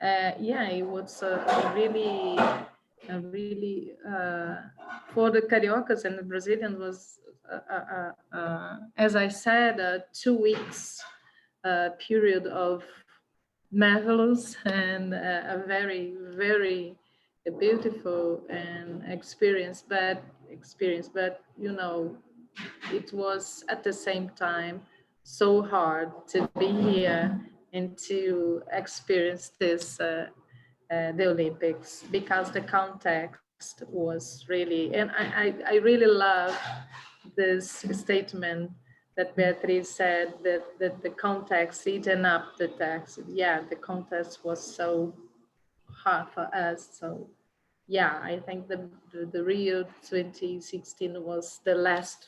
yeah, it was really for the Cariocas and the Brazilians was as I said, 2 weeks period of marvelous and a very, very beautiful and experience, but you know, it was at the same time so hard to be here and to experience this the Olympics, because the context was really, and I really love this statement that Beatriz said, that the context eaten up the text. Yeah, the context was so hard for us. So yeah, I think the Rio 2016 was the last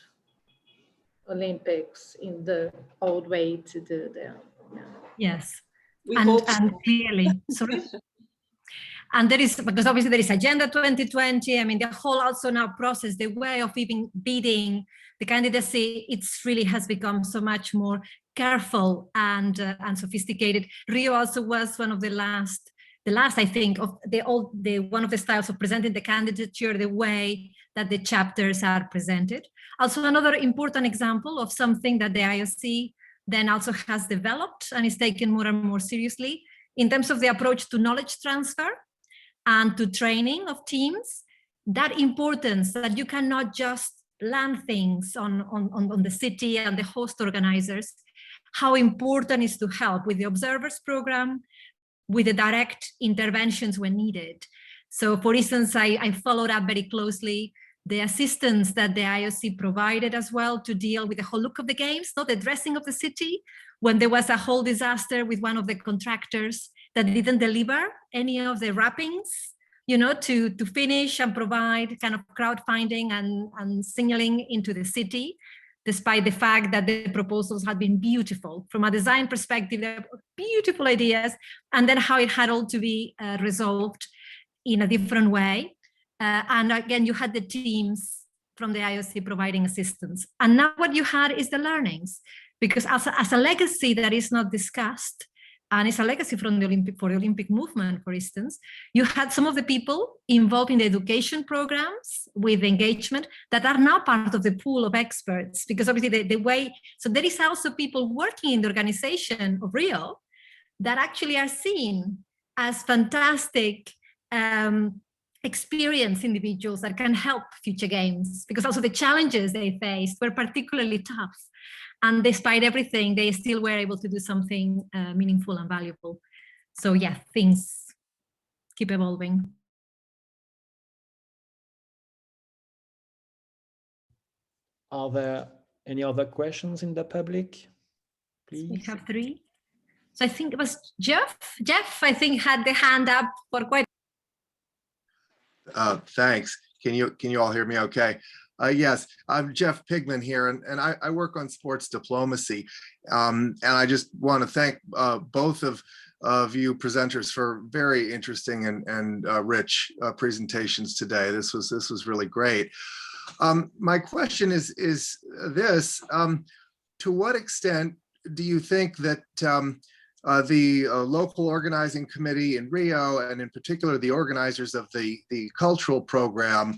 Olympics in the old way to do them. Yeah. Yes. We and hope so. clearly, sorry. And there is, because obviously there is Agenda 2020. I mean, the whole also now process, the way of even bidding the candidacy, it's really has become so much more careful and sophisticated. Rio also was one of the last, I think, of one of the styles of presenting the candidature, the way that the chapters are presented. Also, another important example of something that the IOC then also has developed and is taken more and more seriously in terms of the approach to knowledge transfer and to training of teams, that importance that you cannot just land things on the city and the host organizers, how important is to help with the observers program, with the direct interventions when needed. So for instance, I followed up very closely the assistance that the IOC provided as well to deal with the whole look of the games, not the dressing of the city, when there was a whole disaster with one of the contractors that didn't deliver any of the wrappings, you know, to finish and provide kind of crowdfunding and signaling into the city. despite the fact that the proposals had been beautiful. From a design perspective, they were beautiful ideas, and then how it had all to be resolved in a different way. And again, you had the teams from the IOC providing assistance. And now what you had is the learnings, because as a legacy that is not discussed, and it's a legacy from the Olympic movement, for instance, you had some of the people involved in the education programs with engagement that are now part of the pool of experts, because obviously the way, so there is also people working in the organization of Rio that actually are seen as fantastic experienced individuals that can help future games, because also the challenges they faced were particularly tough. And despite everything, they still were able to do something meaningful and valuable. So yeah, things keep evolving. Are there any other questions in the public? Please. We have 3. So I think it was Jeff. Jeff, I think, had the hand up for quite. Thanks. Can you all hear me okay? Yes, I'm Jeff Pigman here, and I work on sports diplomacy. And I just want to thank both of you presenters for very interesting and rich presentations today. This was really great. My question is this: to what extent do you think that the local organizing committee in Rio, and in particular the organizers of the cultural program,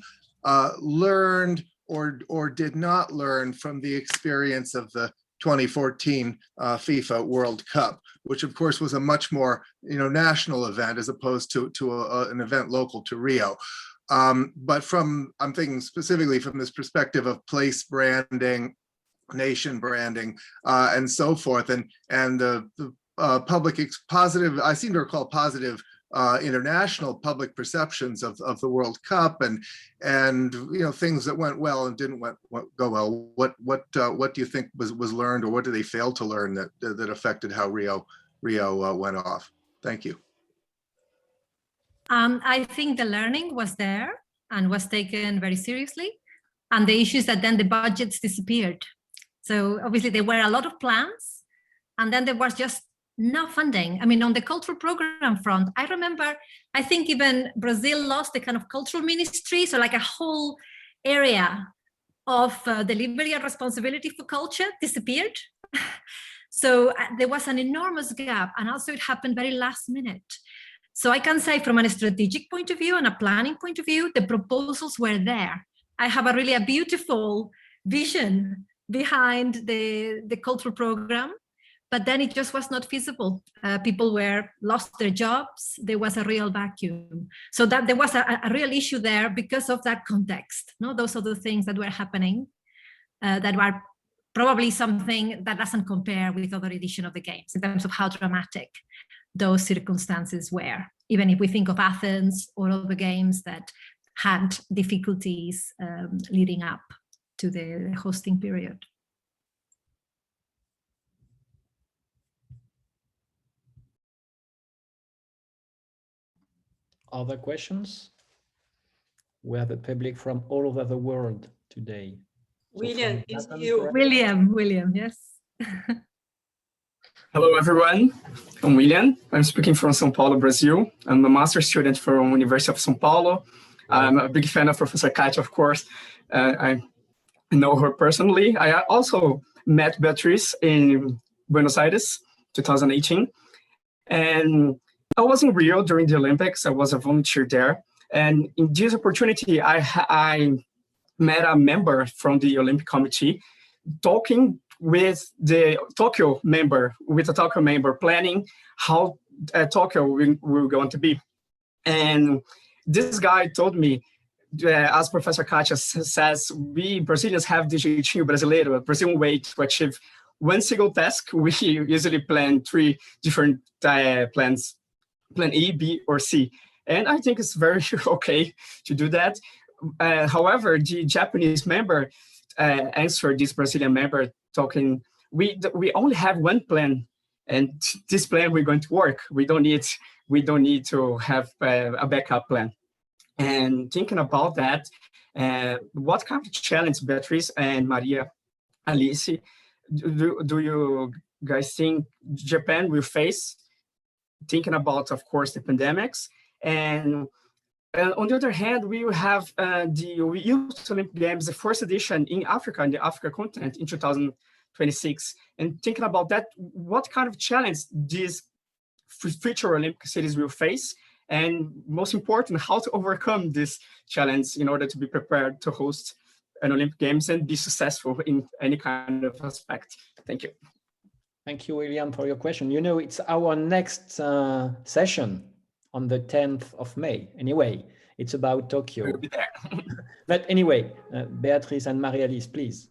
learned or did not learn from the experience of the 2014 FIFA World Cup, which of course was a much more national event as opposed to an event local to Rio. But I'm thinking specifically from this perspective of place branding, nation branding, and so forth, and the public positive, I seem to recall positive international public perceptions of the World Cup, and things that went well and didn't go well. What do you think was learned, or what did they fail to learn that affected how Rio went off? Thank you. I think the learning was there and was taken very seriously, and the issue is that then the budgets disappeared. So obviously there were a lot of plans, and then there was just no funding. I mean, on the cultural program front, I remember, I think even Brazil lost the kind of cultural ministry, so like a whole area of delivery and responsibility for culture disappeared. So there was an enormous gap, and also it happened very last minute. So I can say from a strategic point of view and a planning point of view, the proposals were there. I have a beautiful vision behind the cultural program, but then it just was not feasible. People lost their jobs. There was a real vacuum. So that there was a real issue there because of that context. No, those are the things that were happening that were probably something that doesn't compare with other edition of the games in terms of how dramatic those circumstances were. Even if we think of Athens or other games that had difficulties leading up to the hosting period. Other questions? We have a public from all over the world today. William, So is you. William, yes. Hello, everyone. I'm William. I'm speaking from São Paulo, Brazil. I'm a master's student from University of São Paulo. I'm a big fan of Professor Katia, of course. I know her personally. I also met Beatriz in Buenos Aires, 2018. And I was in Rio during the Olympics. I was a volunteer there. And in this opportunity, I met a member from the Olympic Committee talking with the Tokyo member, planning how Tokyo will going to be. And this guy told me, as Professor Katia says, we Brazilians have the jeitinho brasileiro, a Brazilian way to achieve one single task. We usually plan 3 different plans, plan A, B, or C. And I think it's very okay to do that. However, the Japanese member answered this Brazilian member talking, we only have one plan, and this plan we're going to work. We don't need to have a backup plan. And thinking about that, what kind of challenge Beatriz and Maria Alice, do you guys think Japan will face, thinking about, of course, the pandemics, and on the other hand, we will have the Youth Olympic Games, the first edition in Africa, in the Africa continent in 2026. And thinking about that, what kind of challenge these future Olympic cities will face? And most important, how to overcome this challenge in order to be prepared to host an Olympic Games and be successful in any kind of aspect. Thank you. Thank you, William, for your question. You know, it's our next session on the 10th of May. Anyway, it's about Tokyo. We'll be there. But anyway, Beatrice and Maria-Lise, please.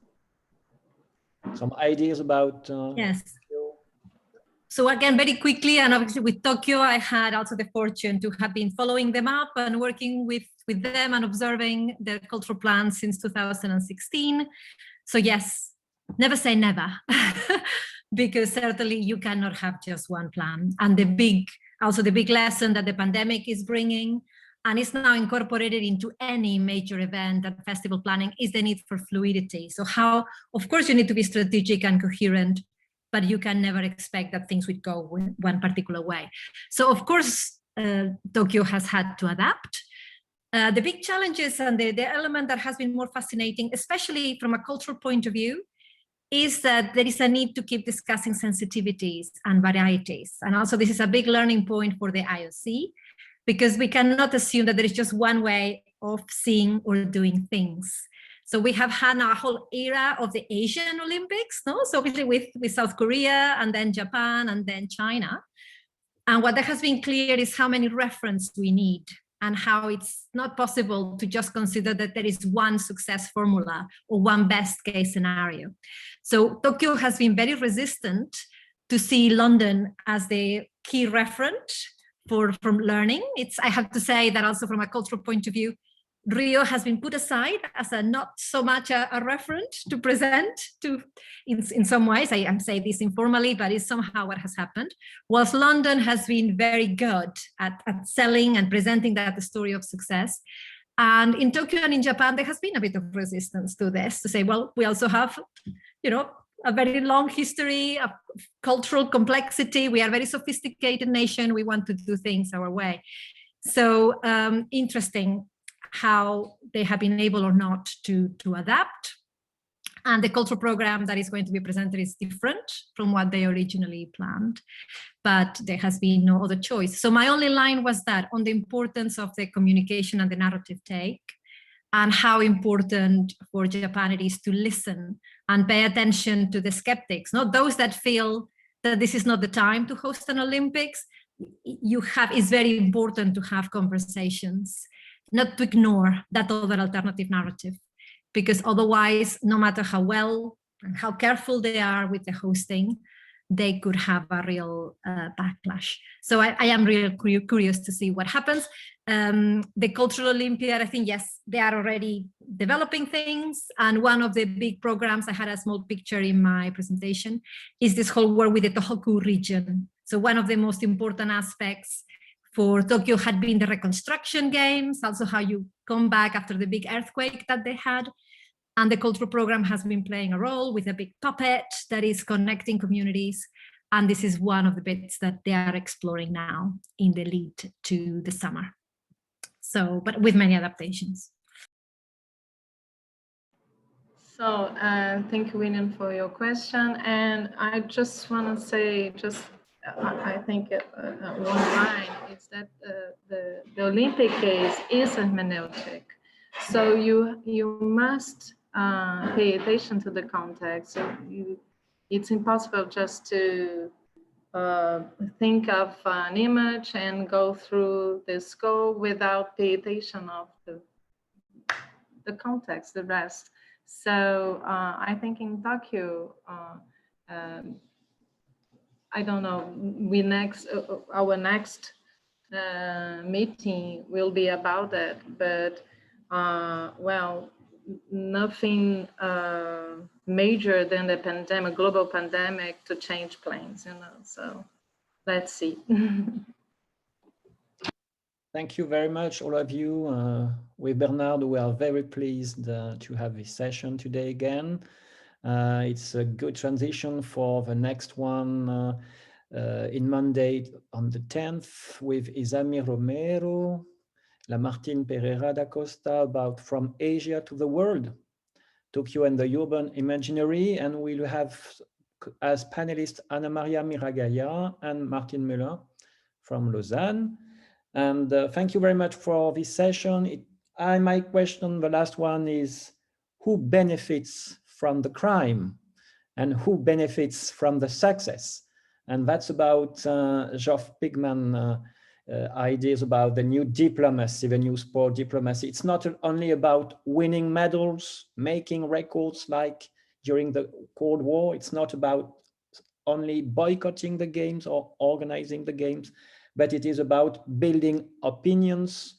Some ideas about Yes. Tokyo? So again, very quickly, and obviously with Tokyo, I had also the fortune to have been following them up and working with them and observing their cultural plans since 2016. So yes, never say never, because certainly you cannot have just one plan. And the big lesson that the pandemic is bringing, and it's now incorporated into any major event and festival planning, is the need for fluidity. So how, of course, you need to be strategic and coherent, but you can never expect that things would go one particular way. So of course, Tokyo has had to adapt. The big challenges and the element that has been more fascinating, especially from a cultural point of view, is that there is a need to keep discussing sensitivities and varieties. And also this is a big learning point for the IOC, because we cannot assume that there is just one way of seeing or doing things. So we have had now a whole era of the Asian Olympics, no? So obviously with South Korea and then Japan and then China. And what that has been clear is how many references we need and how it's not possible to just consider that there is one success formula or one best case scenario. So Tokyo has been very resistant to see London as the key reference from learning. I have to say that also from a cultural point of view, Rio has been put aside as a not so much a reference to present to in some ways. I say this informally, but it's somehow what has happened. Whilst London has been very good at selling and presenting that the story of success. And in Tokyo and in Japan, there has been a bit of resistance to this, to say, well, we also have, you know, a very long history of cultural complexity. We are a very sophisticated nation. We want to do things our way. So interesting how they have been able or not to adapt. And the cultural program that is going to be presented is different from what they originally planned, but there has been no other choice. So my only line was that on the importance of the communication and the narrative take, and how important for Japan it is to listen and pay attention to the skeptics, not those that feel that this is not the time to host an Olympics. It's very important to have conversations, not to ignore that other alternative narrative, because otherwise, no matter how well and how careful they are with the hosting, they could have a real backlash. So I am really curious to see what happens. The Cultural Olympiad, I think, yes, they are already developing things. And one of the big programs, I had a small picture in my presentation, is this whole work with the Tohoku region. So one of the most important aspects for Tokyo had been the reconstruction games, also how you come back after the big earthquake that they had. And the cultural program has been playing a role with a big puppet that is connecting communities. And this is one of the bits that they are exploring now in the lead to the summer. So, but with many adaptations. So thank you, William, for your question. And I just want to say, I think one line is that the Olympic Games is hermeneutic. So you must pay attention to the context. So it's impossible just to think of an image and go through the scope without paying attention of the context, the rest. So I think in Tokyo, I don't know, our next meeting will be about that, but well, nothing major than the pandemic, global pandemic, to change plans, you know, so let's see. Thank you very much, all of you. With Bernard, we are very pleased to have this session today again. It's a good transition for the next one in Monday on the 10th with Isami Romero, Lamartine Pereira da Costa about From Asia to the World, Tokyo and the Urban Imaginary, and we'll have as panelists Ana Maria Miragaya and Martin Müller from Lausanne. And thank you very much for this session. My question, the last one, is who benefits from the crime and who benefits from the success? And that's about Geoff Pigman ideas about the new diplomacy, the new sport diplomacy. It's not only about winning medals, making records like during the Cold War. It's not about only boycotting the games or organizing the games, but it is about building opinions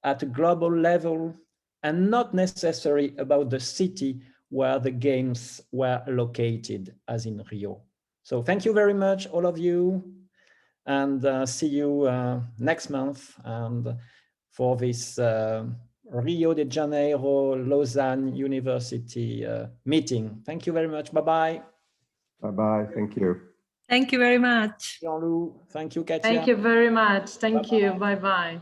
at a global level and not necessarily about the city where the games were located, as in Rio. So thank you very much, all of you, and see you next month and for this Rio de Janeiro Lausanne University meeting. Thank you very much. Bye-bye. Bye-bye. Thank you. Thank you very much. Jean-Loup. Thank you, Katia. Thank you very much. Thank Bye-bye. you. Bye-bye.